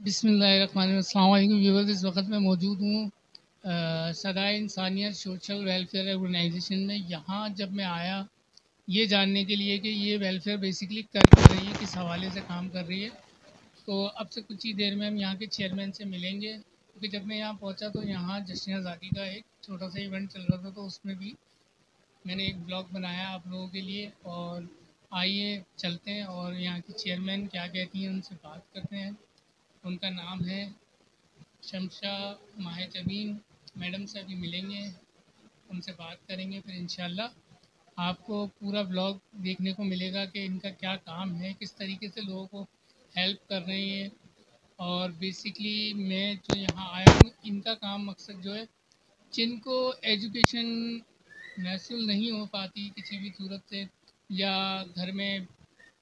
बिस्मिल्लाहिर्रहमानिर्रहीम। अस्सलाम वालेकुम व्यूअर्स, इस वक्त मैं मौजूद हूँ सदाए इंसानियत सोशल वेलफेयर ऑर्गेनाइजेशन में। यहाँ जब मैं आया ये जानने के लिए कि ये वेलफेयर बेसिकली कर रही है, किस हवाले से काम कर रही है, तो अब से कुछ ही देर में हम यहाँ के चेयरमैन से मिलेंगे। क्योंकि जब मैं यहाँ पहुँचा तो यहाँ जश्न आज़ादी का एक छोटा सा इवेंट चल रहा था, तो उसमें भी मैंने एक ब्लॉग बनाया आप लोगों के लिए। और आइए चलते हैं और यहाँ की चेयरमैन क्या कहती हैं उनसे बात करते हैं। उनका नाम है शमशा माहितमीन। मैडम से अभी मिलेंगे, उनसे बात करेंगे, फिर इंशाल्लाह आपको पूरा व्लॉग देखने को मिलेगा कि इनका क्या काम है, किस तरीके से लोगों को हेल्प कर रही है। और बेसिकली मैं जो यहाँ आया हूँ, इनका काम मकसद जो है, जिनको एजुकेशन मैसूल नहीं हो पाती किसी भी सूरत से, या घर में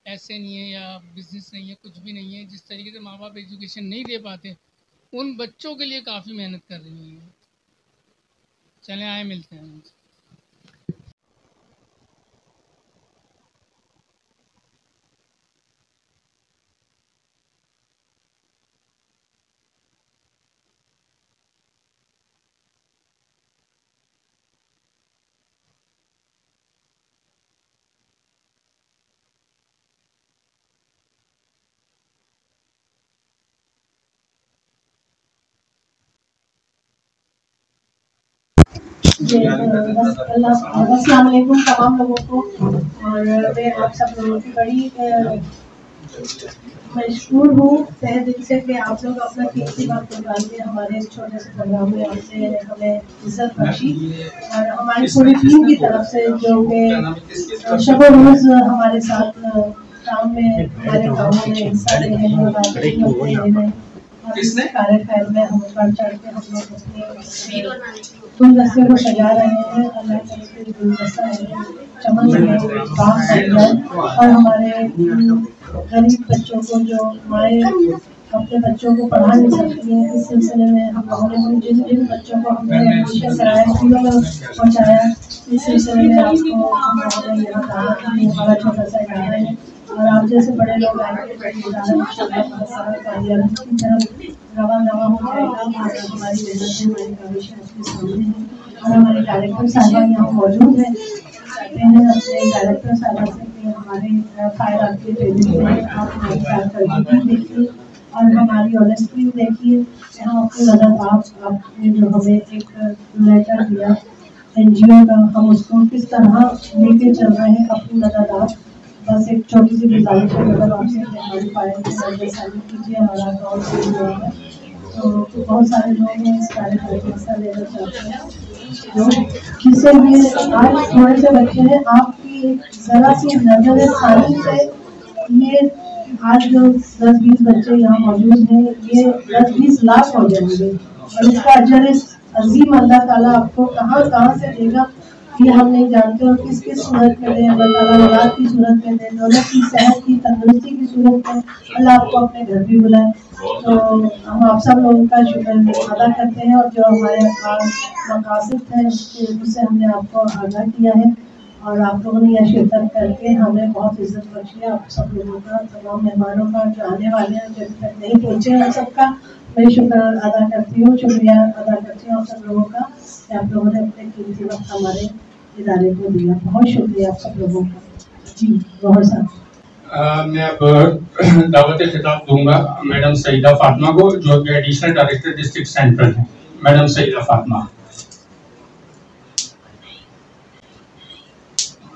ऐसे नहीं है, या बिज़नेस नहीं है, कुछ भी नहीं है, जिस तरीके से माँ बाप एजुकेशन नहीं दे पाते, उन बच्चों के लिए काफ़ी मेहनत कर रही हैं। चलें आए मिलते हैं उनसे। अस्सलाम वालेकुम तमाम लोगों को। और मैं आप सब लोगों की बड़ी मशहूर हूँ तहे दिल से कि आप लोग अपना कीमती वक्त निकाल के हमारे इस छोटे से प्रोग्राम में आपसे हमें इज्जत बख्शी। और हमारी पूरी टीम की तरफ से जो कि शब रोज़ हमारे साथ काम में हमारे कामों में हिस्सा ले रहे हैं, कार्यक्रम में हम बढ़ चढ़ के हम लोग अपने गुलदस्ते को सजा रहे हैं। अल्लाह के गुलदस्ता है, चमन है, बाग है। और हमारे गरीब बच्चों को जो माए अपने बच्चों को पढ़ा नहीं सकती हैं, इस सिलसिले में हम लोगों ने जिन जिन बच्चों को हमने एडमिशन कराया, स्कूलों में पहुँचाया, इस सिलसिले में आपको हम लोगों ने यहाँ कहा कि हमारा छोटा सा इदारा है और आप जैसे बड़े लोग आएंगे तो इदारा बहुत सारा कामयाबी की तरफ रवा हो जाएगा। और हमारी मेहनत है, हमारी काविश उसके सामने है। और हमारे डायरेक्टर साहबा यहाँ मौजूद हैं। चाहते हैं अपने डायरेक्टर साहबा से कि हमारे फायर आपके ट्रेनिंग में आप हमारी कारकर्दगी देखिए और हमारी ऑनेस्टी देखिए। हम अपनी मदद आपने जो हमें एक लेटर दिया NGO का, हम उसको किस तरह लेके चल रहे हैं, अपनी मदद आप बस एक छोटी सी गुजारिश है मतलब आपसे हमारी फायर की मदद शामिल कीजिए। हमारा अकाउंट से हुआ है तो बहुत सारे लोग हैं इस कार्यक्रम में हिस्सा लेना चाहते हैं, जो जिससे ये आज थोड़े से बच्चे हैं, आपकी जरा सी नजर सानी से ये आज जो 10-20 बच्चे यहाँ मौजूद हैं, ये 10-20 लाख हो जाएंगे। और इसका अजर अजीम अल्लाह ताला आपको कहाँ कहाँ से देगा ये हम नहीं जानते, और किस किस सूरत में दे। अल्लाह ताला औलाद की सूरत में दे, दौलत की, सेहत की, तंदुरुस्ती की सूरत में अल्लाह आपको अपने घर भी बुलाए। तो हम आप सब लोगों का शुक्र अदा करते हैं और जो हमारे मकासद है उससे हमने आपको आगाह किया है और आप लोगों ने यह शिरकत करके हमें बहुत इज्जत बख्शी है। आप सब लोगों का, तमाम मेहमानों का, जो आने वाले हैं, जो अभी तक नहीं पहुँचे हैं, सबका मैं शुक्र अदा करती हूँ, शुक्रिया अदा करती हूँ आप सब लोगों का कि आप लोगों ने अपने कीमती वक्त हमारे इदारे को दिया। बहुत शुक्रिया आप सब लोगों का। जी बहुत सारा मैं अब दावत खिताब दूंगा मैडम सईदा फातिमा को, जो कि एडिशनल डायरेक्टर डिस्ट्रिक्ट सेंट्रल है। मैडम सईदा फातिमा।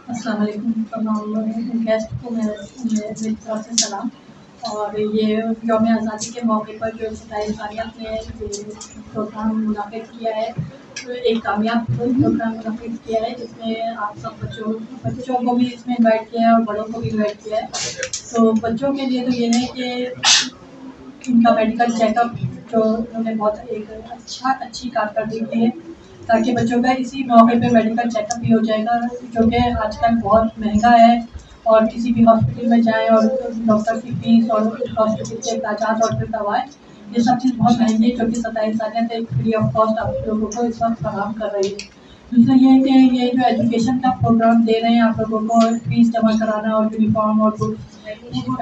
अस्सलाम वालेकुम तमाम गेस्ट को मेरी तरफ से सलाम। और ये यौम आज़ादी के मौके पर जो सदाए इंसानियत ने प्रोग्राम मुनाकिद किया है, तो एक कामयाब प्रोग्राम मुनाकिद किया है जिसमें आप सब बच्चों को भी इसमें इन्वाइट किया है और बड़ों को भी इन्वाइट किया है। तो बच्चों के लिए तो ये है कि इनका मेडिकल चेकअप जो उन्होंने बहुत एक अच्छी कारकर्दगी की है, ताकि बच्चों का इसी मौके पे मेडिकल चेकअप भी हो जाएगा, जो कि आजकल बहुत महंगा है। और किसी भी हॉस्पिटल में जाएं और डॉक्टर की फीस और हॉस्पिटल के अखराजात और फिर दवाएँ, ये सब चीज़ बहुत महंगी है, जो कि सदाए इंसानियत एक फ्री ऑफ कॉस्ट आप लोगों को इस वक्त फराहम कर रही है। दूसरा ये है कि ये जो एजुकेशन का प्रोग्राम दे रहे हैं आप लोगों को, फीस जमा कराना और यूनिफॉर्म और बुक्स,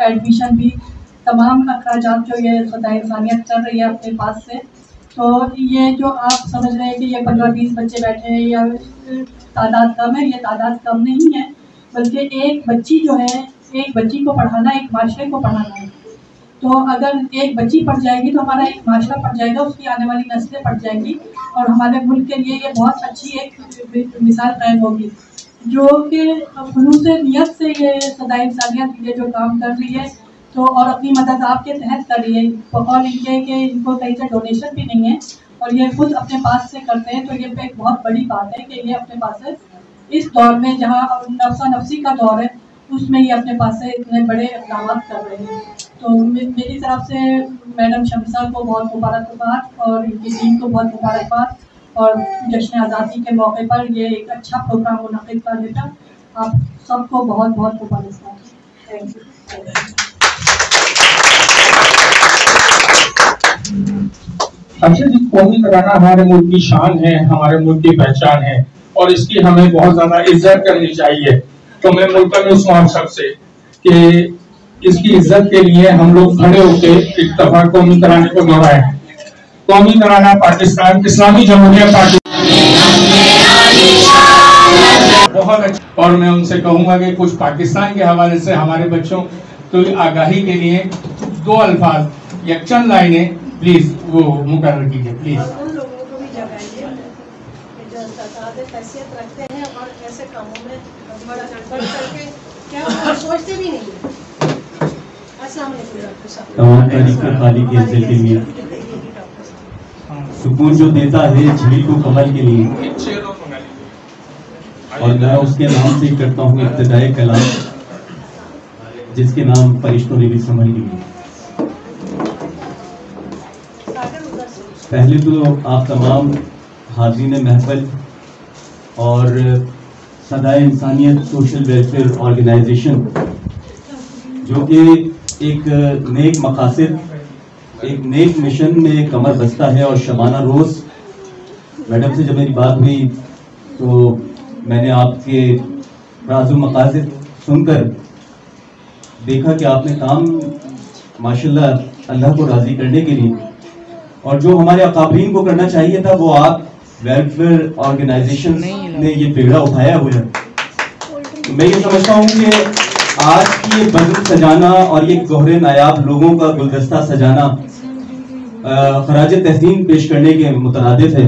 एडमिशन भी तमाम अखराजात जो ये सदाए इंसानियत कर रही है अपने पास से, तो ये जो आप समझ रहे हैं कि ये 15-20 बच्चे बैठे हैं या तादाद कम है, ये तादाद कम नहीं है, बल्कि एक बच्ची जो है, एक बच्ची को पढ़ाना एक माशरे को पढ़ाना है। तो अगर एक बच्ची पढ़ जाएगी तो हमारा एक माशरा पढ़ जाएगा, उसकी आने वाली नस्लें पढ़ जाएंगी और हमारे मुल्क के लिए ये बहुत अच्छी एक मिसाल कायम होगी, जो कि खुलूस नियत से ये सदाए इंसानियत ये जो काम कर रही है तो और अपनी मदद आपके तहत कर रही है, बकौल इनके कि इनको कहीं से डोनेशन भी नहीं है और ये खुद अपने पास से करते हैं, तो ये एक बहुत बड़ी बात है कि ये अपने पास से इस दौर में जहाँ नफ्सा नफ्सी का दौर है उसमें ये अपने पास से इतने बड़े इक़दाम कर रहे हैं। तो मेरी तरफ से मैडम शमसा को बहुत मुबारकबाद और इनकी टीम को बहुत मुबारकबाद और जश्न आज़ादी के मौके पर ये एक अच्छा प्रोग्राम मुनक़िद करने का आप सबको बहुत बहुत मुबारकबाद। Thank you. अच्छा जी, कौमी तराना हमारे मुल्क की शान है, हमारे मुल्क की पहचान है और इसकी हमें बहुत ज्यादा इज्जत करनी चाहिए। तो मैं मुल्तमिस हूं आप सबसे कि इसकी इज्जत के लिए हम लोग खड़े होकर एक दफा कौमी तराने को दोहराएं। कौमी तराना पाकिस्तान इस्लामी जमहूरिया पार्टी बहुत अच्छा। और मैं उनसे कहूंगा कि कुछ पाकिस्तान के हवाले से हमारे बच्चों को आगाही के लिए 2 अल्फाज या चंद लाइनें प्लीज वो मुकर्रर कीजिए प्लीज। उन लोगों को भी जगाइए जो हैसियत रखते हैं और ऐसे कामों में बड़ा बढ़ करके क्या सोचते भी नहीं है। अस्सलाम वालेकुम। तमाम तारीफ खाली के इज्जत के लिए, सुकून जो देता है झील को कमल के लिए, और मैं उसके नाम से करता हूँ इब्तिदाई कलाम जिसके नाम फरिश्तों ने भी समझ लिया। पहले तो आप तमाम हाज़रीन महफिल और सदाए इंसानियत सोशल वेलफेयर ऑर्गेनाइजेशन जो कि एक नेक मकासद, एक नेक मिशन में कमर बस्ता है और शबाना रोज़ मैडम से जब मेरी बात हुई तो मैंने आपके राज़ो मकासद सुनकर देखा कि आपने काम माशाल्लाह अल्लाह को राज़ी करने के लिए और जो हमारे अकाबरीन को करना चाहिए था वो आप वेलफेयर ऑर्गेनाइजेशन ने ये बिगड़ा उठाया हुआ है। तो मैं ये समझता हूँ कि आज की ये बजट सजाना और ये गोहरे नायाब लोगों का गुलदस्ता सजाना खराज तहसीन पेश करने के मुतरादिफ है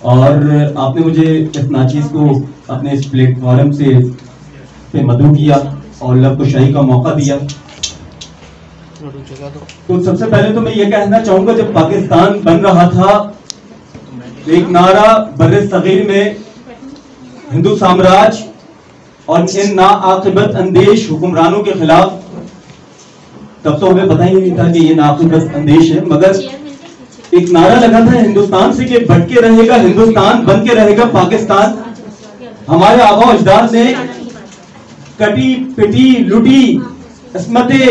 और आपने मुझे इस नाचीज़ को अपने इस प्लेटफॉर्म से पे मदऊ किया और लबकुशाई का मौका दिया। तो सबसे पहले तो मैं ये कहना चाहूंगा, जब पाकिस्तान बन रहा था एक नारा बर्रे सगीर में हिंदू साम्राज्य और इन नाआकिबत अंदेश हुक्मरानों के खिलाफ, तब तो हमें पता ही नहीं था कि ये नाआकिबत अंदेश है, मगर एक नारा लगा था हिंदुस्तान से कि बट के रहेगा हिंदुस्तान, बन के रहेगा पाकिस्तान। हमारे आबा अजदाद ने कटी पिटी लुटी अस्मतें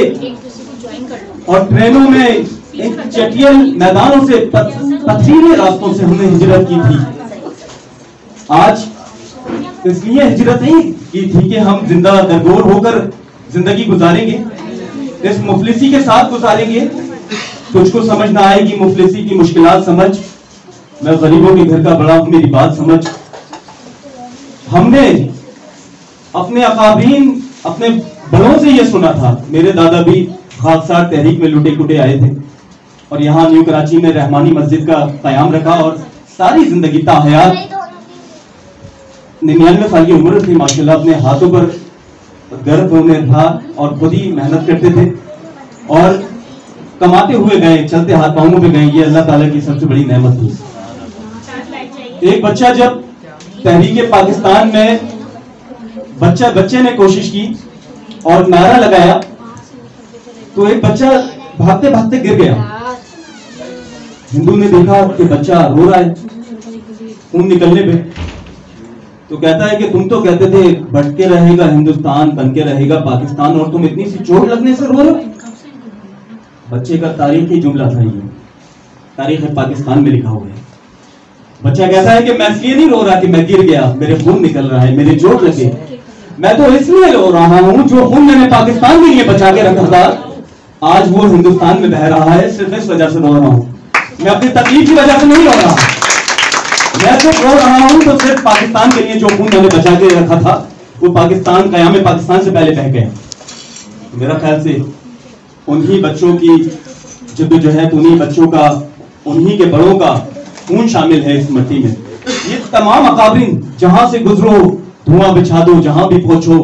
और ट्रेनों में इन चटियल मैदानों से पथरीले रास्तों से हमने हिजरत की थी। आज इसलिए हिजरत नहीं की थी कि हम जिंदा दरगोर होकर जिंदगी गुजारेंगे, इस मुफलिसी के साथ गुजारेंगे। तुझको समझ ना आएगी मुफलिसी की मुश्किलात समझ, मैं गरीबों के घर का बड़ा हूं मेरी बात समझ। हमने अपने अकाबरीन अपने बड़ों से ये सुना था, मेरे दादा भी खाकसार तहरीक में लुटे कुटे आए थे और यहाँ न्यू कराची में रहमानी मस्जिद का कयाम रखा और सारी जिंदगी ताहयात 99 साल की उम्र थी माशाल्लाह, अपने हाथों पर गर्द होने था और खुद ही मेहनत करते थे और कमाते हुए गए, चलते हाथ पांवों पे गए। ये अल्लाह ताला की सबसे बड़ी नेमत थी। एक बच्चा जब तहरीक पाकिस्तान में बच्चे ने कोशिश की और नारा लगाया तो एक बच्चा भागते भागते गिर गया। हिंदू ने देखा कि बच्चा रो रहा है खून निकलने पे, तो कहता है कि तुम तो कहते थे भटके रहेगा हिंदुस्तान, बनके रहेगा पाकिस्तान, और तुम इतनी सी चोट लगने से रो रहे हो। बच्चे का तारीखी जुमला था ये, तारीख पाकिस्तान में लिखा हुआ है। बच्चा कहता है कि मैं इसलिए नहीं रो रहा कि मैं गिर गया, मेरे खून निकल रहा है, मेरे चोट लगे, मैं तो इसलिए रो रहा हूं जो खून मैंने पाकिस्तान के लिए बचा के रखा था आज वो हिंदुस्तान में बह रहा है, सिर्फ इस वजह से रो रहा हूं। मैं अपनी तकलीफ की वजह से नहीं रो रहा, मैं सिर्फ रो रहा हूं तो सिर्फ पाकिस्तान के लिए जो खून मैंने बचा के रखा था वो पाकिस्तान, कयाम पाकिस्तान से पहले बह गया। मेरा ख्याल से उन्हीं बच्चों की जद्दोजहद, उन्हीं बच्चों का, उन्हीं के बड़ों का खून शामिल है इस मिट्टी में। ये तमाम अकाबरीन, जहां से गुजरो धुआं बिछा दो, जहां भी पहुंचो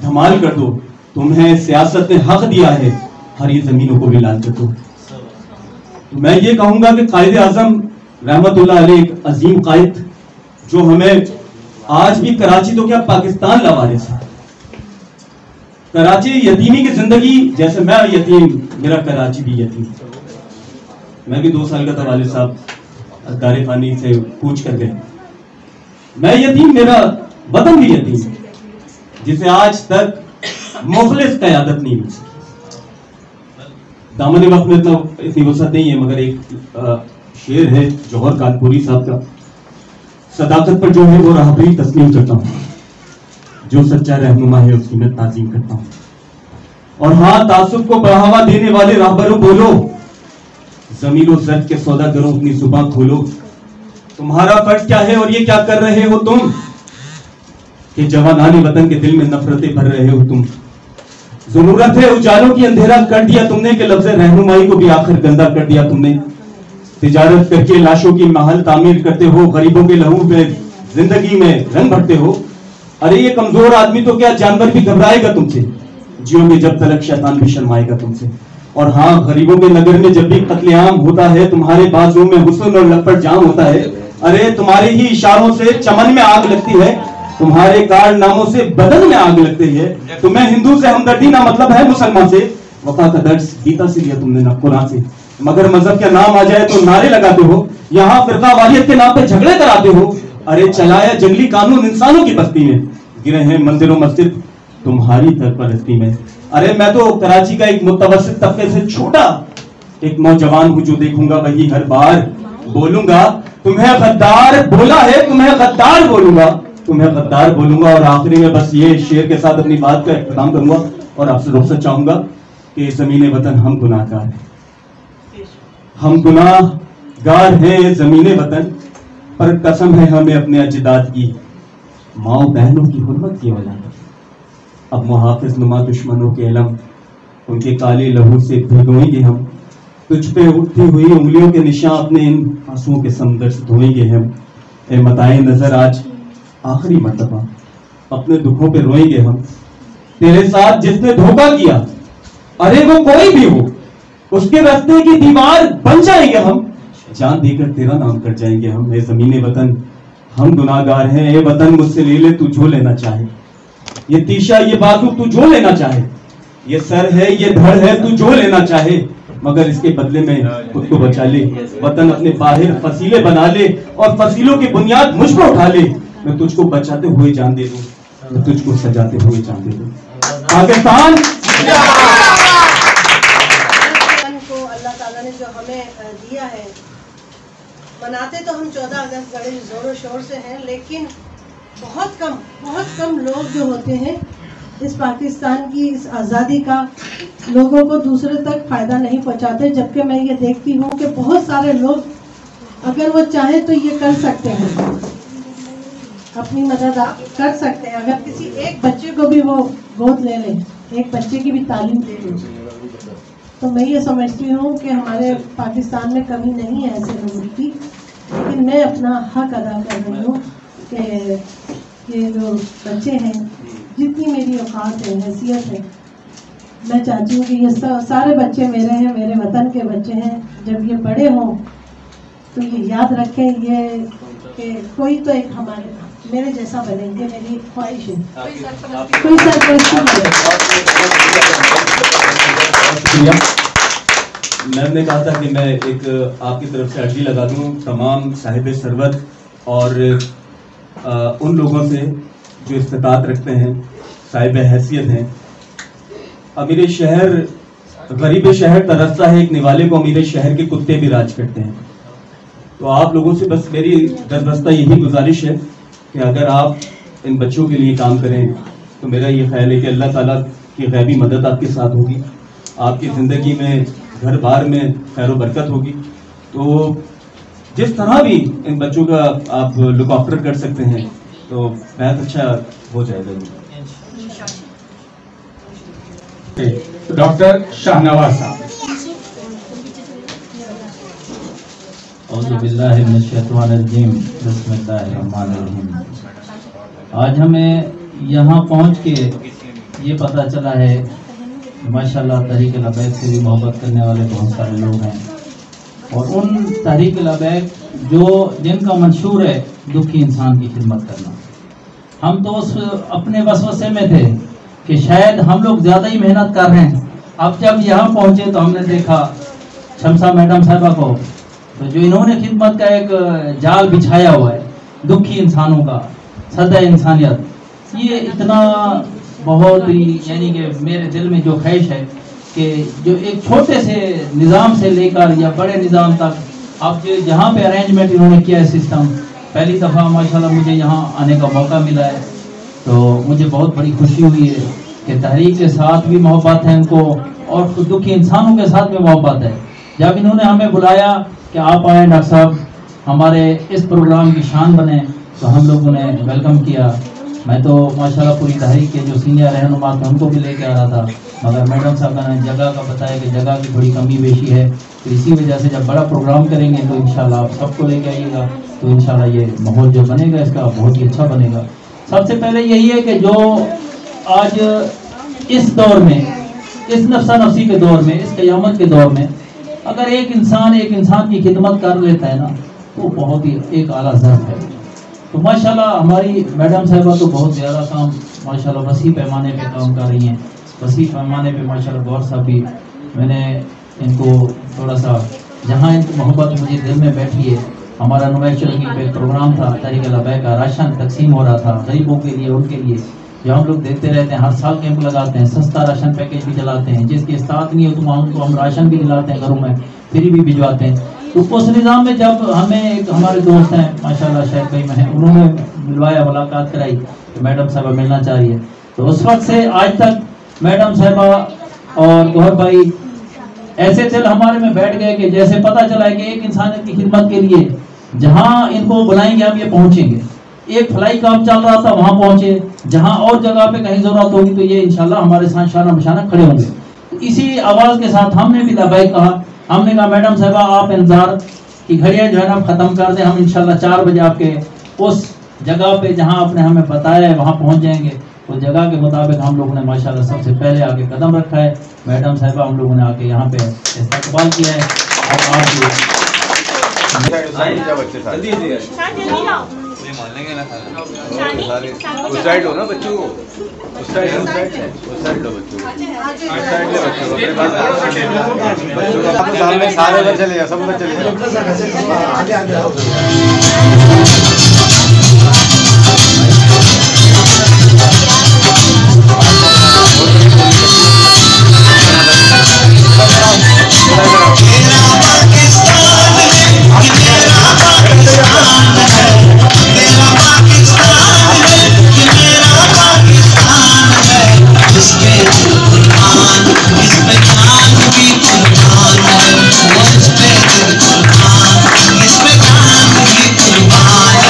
धमाल कर दो। तुम्हें सियासत ने हक दिया है, हरी जमीनों को भी लाल कर दो। तो मैं ये कहूंगा कि कायद आजम रहमतुल्लाह अलैह एक अजीम कायद, जो हमें आज भी, कराची तो क्या पाकिस्तान लावारिस है। कराची यतीमी की जिंदगी, जैसे मैं यतीम, मेरा कराची भी यतीम। मैं भी 2 साल का था, वालिद साहब दारे खानी से कूच कर गए। मैं यतीम, मेरा वतन भी यतीम, जिसे आज तक मुखलिस क़यादत नहीं मिली। दामन वक्त में इतनी वसअत नहीं है, मगर एक शेर है जौहर कानपुरी साहब का, सदाकत पर जो है वो राहबरी तस्लीम करता हूँ, जो सच्चा रहनुमा है उसकी मैं ताज़ीम करता हूँ। और हाँ, तासुब को बढ़ावा देने वाले राहबरों बोलो, ज़मीर और ज़र्द के सौदागरों अपनी जुबान खोलो। तुम्हारा फर्ज क्या है और ये क्या कर रहे हो तुम, कि जवानाने वतन के दिल में नफरतें भर रहे हो तुम। जरूरत है उजालों की, अंधेरा कर दिया तुमने, कि लफ्ज़ रहनुमाई को भी आखिर गंदा कर दिया तुमने। तिजारत करके लाशों की महल तामीर करते हो, गरीबों के लहू में जिंदगी में रंग भरते हो। अरे ये कमजोर आदमी तो क्या जानवर भी घबराएगा तुमसे, जियोगे जब तलक शैतान भी शर्माएगा तुमसे। और हाँ, गरीबों के नगर में जब भी कत्लेआम होता है, तुम्हारे बाजुओं में हुस्न और लपट जाम होता है। अरे तुम्हारे ही इशारों से चमन में आग लगती है, तुम्हारे कारनामों से बदन में आग लगती है। तुम्हें हिंदू से हमदर्दी ना मतलब है मुसलमान से, वफा का दर्ज गीता से लिया तुमने ना कुरान से। मगर मजहब का नाम आ जाए तो नारे लगाते हो, यहाँ फिरका वालियत के नाम पे झगड़े कराते हो। अरे चलाया जंगली कानून इंसानों की बस्ती में, गिरे हैं मंदिरों मस्जिद तुम्हारी सरपरस्ती में। अरे मैं तो कराची का एक मुतवस्सित तबके से छोटा एक नौजवान हूँ, जो देखूंगा वही हर बार बोलूंगा, तुम्हें गद्दार बोला है, तुम्हें गद्दार बोलूंगा, तुम्हें गद्दार बोलूंगा। और आखिरी में बस ये शेर के साथ अपनी बात का इख्तिताम करूंगा और आपसे रुखसत चाहूंगा कि ज़मीन वतन हम गुनाहगार हैं, हम गुनाहगार हैं ज़मीन वतन, पर कसम है हमें अपने अजदाद की, माओ बहनों की हुर्मत की औलाद। अब मुहाफिज नुमा दुश्मनों के इलम, उनके काले लहू से भिगोएंगे हम, तुझ पे उठती हुई उंगलियों के निशान अपने इन आंसुओं के समंदर से धोएंगे हम। ए मताए नजर आज आखिरी मर्तबा अपने दुखों पे रोएंगे हम। तेरे साथ जिसने धोखा किया, अरे वो कोई भी हो, उसके रास्ते की दीवार बन जाएंगे हम, जान देकर तेरा नाम कर जाएंगे हम। ए ज़मीने वतन हम गुनाहगार हैं, ए वतन मुझसे ले ले तू जो लेना चाहे, ये तीशा ये बाजू तू जो लेना चाहे, ये सर है ये धड़ है तू जो लेना चाहे, मगर इसके बदले में खुद को बचा ले। वतन अपने बाहर फसीले बना ले और फसीलों की बुनियाद मुझ पर उठा ले। मैं तुझको बचाते हुए जान दे दूं, मैं तुझको सजाते हुए जान दे दूं। पाकिस्तान को अल्लाह ताला ने जो हमें दिया है, मनाते तो हम 14 अगस्त बड़े जोरों शोर से हैं, लेकिन बहुत कम लोग जो होते हैं इस पाकिस्तान की इस आज़ादी का लोगों को दूसरे तक फ़ायदा नहीं पहुंचाते। जबकि मैं ये देखती हूँ कि बहुत सारे लोग अगर वो चाहे तो ये कर सकते हैं, अपनी मदद कर सकते हैं। अगर किसी एक बच्चे को भी वो गोद ले लें, एक बच्चे की भी तालीम दे लें, तो मैं ये समझती हूँ कि हमारे पाकिस्तान में कमी नहीं है ऐसे लोगों की। लेकिन मैं अपना हक अदा कर रही हूँ कि ये जो बच्चे हैं, जितनी मेरी औकात है, हैसियत है, मैं चाहती हूँ कि ये सारे बच्चे मेरे हैं, मेरे वतन के बच्चे हैं। जब ये बड़े हों तो ये याद रखें ये कि कोई तो एक मेरे जैसा बनेंगे, मेरी ख्वाहिश है। कोई सरपरस्ती मैंने कहा था कि मैं एक आपकी तरफ से अर्जी लगा दूं तमाम साहिब सरवत और उन लोगों से जो इस्तात रखते हैं, साहिब हैसियत हैं। अमीर शहर गरीब शहर तरसता है एक निवाले को, अमीर शहर के कुत्ते भी राज करते हैं। तो आप लोगों से बस मेरी दरबस्ता यही गुजारिश है कि अगर आप इन बच्चों के लिए काम करें तो मेरा ये ख्याल है कि अल्लाह ताला की गैबी मदद आपके साथ होगी। आपकी ज़िंदगी में घर बार में खैर बरकत होगी। तो जिस तरह भी इन बच्चों का आप लुक आफ्टर कर सकते हैं तो बहुत अच्छा हो जाएगा। डॉक्टर शाहनवाज साहब। आज हमें यहाँ पहुँच के ये पता चला है माशाल्लाह तहरीक लबैक से भी मोहब्बत करने वाले बहुत सारे लोग हैं, और उन तहरीक लबैक जिनका मंशूर है दुखी इंसान की खिदमत करना। हम तो उस अपने वसवसे में थे कि शायद हम लोग ज़्यादा ही मेहनत कर रहे हैं। अब जब यहाँ पहुँचे तो हमने देखा शमसा मैडम साहबा को, तो जो इन्होंने खिदमत का एक जाल बिछाया हुआ है दुखी इंसानों का, सदा इंसानियत, ये इतना बहुत ही यानी कि मेरे दिल में जो ख्वाहिश है कि जो एक छोटे से निज़ाम से लेकर या बड़े निज़ाम तक अब जहाँ पे अरेंजमेंट इन्होंने किया है सिस्टम, पहली दफ़ा माशाल्लाह मुझे यहाँ आने का मौका मिला है, तो मुझे बहुत बड़ी खुशी हुई है कि तहरीक के साथ भी मोहब्बत है इनको और दुखी इंसानों के साथ भी मोहब्बत है। जब इन्होंने हमें बुलाया कि आप आए डॉक्टर साहब हमारे इस प्रोग्राम की शान बने, तो हम लोगों ने वेलकम किया। मैं तो माशाल्लाह पूरी तहरीक के जो सीनियर रहनुमा थे उनको भी लेके आ रहा था, मगर मैडम साहब ने जगह का बताया कि जगह की थोड़ी कमी बेशी है, तो इसी वजह से जब बड़ा प्रोग्राम करेंगे तो इंशाल्लाह आप सबको लेके आइएगा, तो इंशाल्लाह ये माहौल जो बनेगा इसका बहुत ही अच्छा बनेगा। सबसे पहले यही है कि जो आज इस दौर में, इस नफ्सा नफ्सी के दौर में, इस क़यामत के दौर में अगर एक इंसान की खिदमत कर लेता है ना, तो बहुत ही एक आला ज़र्फ़ है। तो माशाल्लाह हमारी मैडम साहिबा तो बहुत ज़्यादा काम माशाल्लाह वसी पैमाने पे काम कर रही हैं, वसी पैमाने पे माशाल्लाह। गौर साहब भी, मैंने इनको थोड़ा सा जहाँ इनको मोहब्बत मुझे दिल में बैठी है, हमारा नुमाइश चौकी पे प्रोग्राम था तहरीक लबैक का, राशन तकसीम हो रहा था गरीबों के लिए, उनके लिए जो हम लोग देखते रहते हैं, हर साल कैंप लगाते हैं, सस्ता राशन पैकेज भी चलाते हैं, जिसके साथ नहीं हो तो उनको हम राशन भी दिलाते हैं, घरों में फ्री भी भिजवाते हैं। तो उस निज़ाम में जब हमें एक हमारे दोस्त हैं माशाल्लाह शायद कई में हैं, उन्होंने मिलवाया, मुलाकात कराई कि मैडम साहबा मिलना चाहिए, तो उस वक्त से आज तक मैडम साहबा और गौहर भाई ऐसे दिल हमारे में बैठ गए कि जैसे पता चला है कि एक इंसान की खिदमत के लिए जहाँ इनको बुलाएंगे हम ये पहुँचेंगे। एक फलाई काम चल रहा था वहाँ पहुँचे, जहाँ और जगह पे कहीं ज़रूरत होगी तो ये इंशाल्लाह हमारे साथ शाना बशाना खड़े होंगे। तो इसी आवाज़ के साथ हमने भी लबैक कहा, हमने कहा मैडम साहबा आप इंतज़ार की घड़ियाँ जो है ना ख़त्म कर दें, हम इंशाल्लाह 4 बजे आपके उस जगह पे जहाँ आपने हमें बताया है वहाँ पहुँच जाएंगे। तो जगह के मुताबिक हम लोगों ने माशाल्लाह सबसे पहले आके कदम रखा है, मैडम साहबा हम लोगों ने आके यहाँ पे इस्तकबाल किया है। और आप उस साइड हो ना बच्चों को, उस साइड लो बच्चों को सामने सारे उधर चले जाओ, सब उधर चले जाओ। इसमें जान भी कुर्बान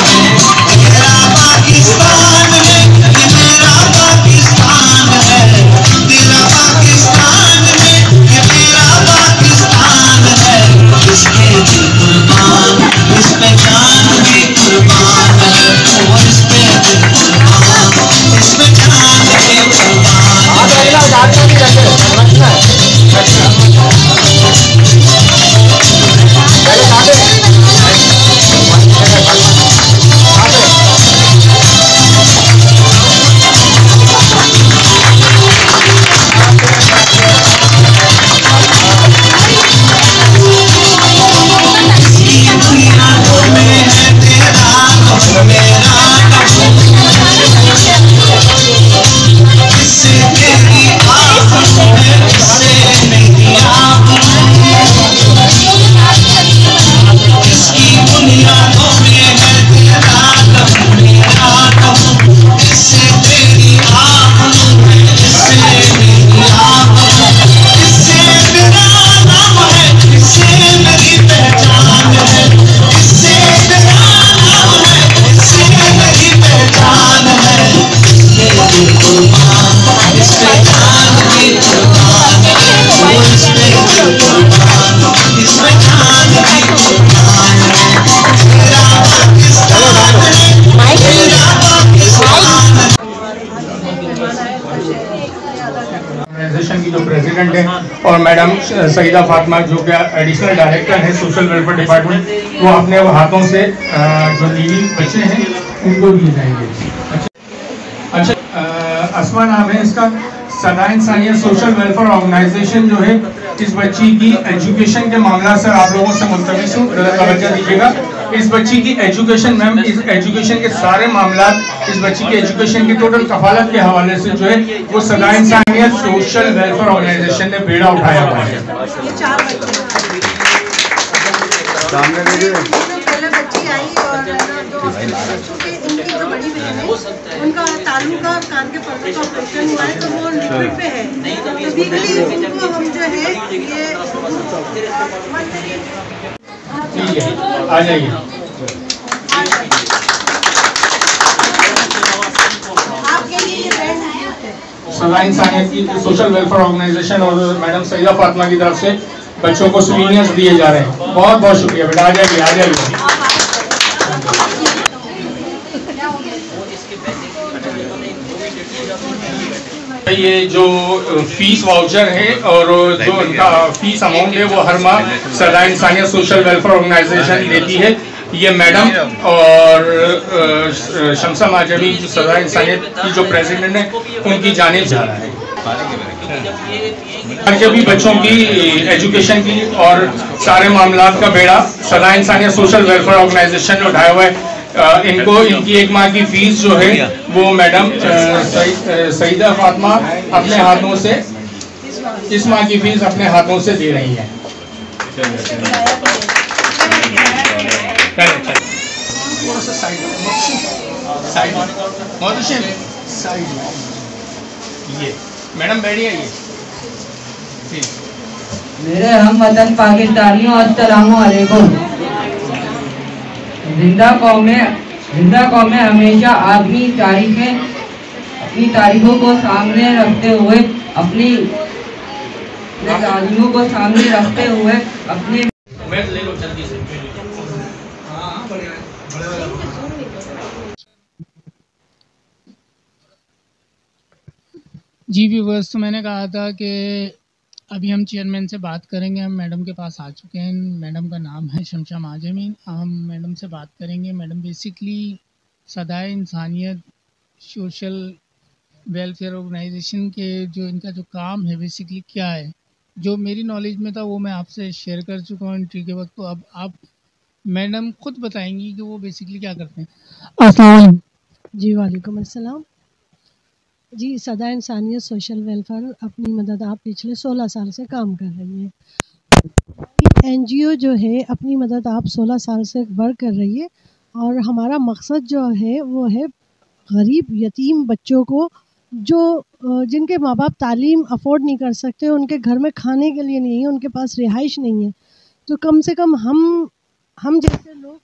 ऑर्गेनाइजेशन की जो प्रेसिडेंट है और मैडम सईदा फातिमा जो कि एडिशनल डायरेक्टर है सोशल वेलफेयर डिपार्टमेंट, वो अपने हाथों से जो नीडी बच्चे हैं उनको दिए जाएंगे। अच्छा, अस्मा नाम है इसका। सदा इंसानियत सोशल वेलफेयर ऑर्गेनाइजेशन जो है इस बच्ची की एजुकेशन के मामला से आप लोगों से मुल्तविस हूँ, तवज्जो दीजिएगा। इस बच्ची की एजुकेशन, मैम इस एजुकेशन के सारे मामला, इस बच्ची की एजुकेशन की टोटल कफालत के हवाले से जो है वो सदा इंसानियत सोशल वेलफेयर ऑर्गेनाइजेशन ने बेड़ा उठाया हुआ है। पहले बच्ची आई और इनकी जो बड़ी बहन है उनका तालू का कान के पर्दे का ऑपरेशन हुआ है, तो वो लिक्विड पे है, तो वीकली उनको हम जो है ये ठीक है, आ जाइए। आपके लिए ये बैंड है सदा इंसानियत की सोशल वेलफेयर ऑर्गेनाइजेशन और मैडम सईदा फातिमा की तरफ से बच्चों को सोवेनियर्स दिए जा रहे हैं। बहुत बहुत शुक्रिया बेटा, आ जाइए आ जाइए। ये जो फीस वाउचर है और जो उनका फीस अमाउंट है वो हर माह सदा इंसानियत सोशल वेलफेयर ऑर्गेनाइजेशन देती है। ये मैडम और शमसा माजमी जो सदा इंसानियत की जो प्रेसिडेंट है उनकी जानिब जा रहा है। के भी बच्चों की एजुकेशन की और सारे मामलात का बेड़ा सदा इंसानियत सोशल वेलफेयर ऑर्गेनाइजेशन ने उठाया हुआ है। इनको इनकी एक माह की फीस जो है वो मैडम सईदा फातिमा अपने हाथों से, इस माह की फीस अपने हाथों से दे रही है। थोड़ा सा साइड ये मैडम बैठिए। ये मेरे हम वतन पाकिस्तानियों, अस्सलामु अलैकुम। जिंदा कौमें हमेशा अपनी तारीखों को सामने रखते हुए अपनी तारीखों को सामने रखते हुए अपने ले लो जल्दी से। जी व्यूअर्स, तो मैंने कहा था कि अभी हम चेयरमैन से बात करेंगे। हम मैडम के पास आ चुके हैं। मैडम का नाम है शमसा माजमी। हम मैडम से बात करेंगे। मैडम बेसिकली सदाए इंसानियत सोशल वेलफेयर ऑर्गेनाइजेशन के जो इनका जो काम है बेसिकली क्या है, जो मेरी नॉलेज में था वो मैं आपसे शेयर कर चुका हूँ एंट्री के वक्त। तो अब आप मैडम खुद बताएंगी कि वो बेसिकली क्या करते हैं। अस्सलाम वालेकुम। जी वालेकुम अस्सलाम। जी, सदा इंसानियत सोशल वेलफेयर अपनी मदद आप पिछले 16 साल से काम कर रही है। एनजीओ जो है अपनी मदद आप 16 साल से वर्क कर रही है और हमारा मकसद जो है वो है गरीब यतीम बच्चों को जो जिनके माँ बाप तालीम अफोर्ड नहीं कर सकते, उनके घर में खाने के लिए नहीं है, उनके पास रिहाइश नहीं है, तो कम से कम हम जैसे लोग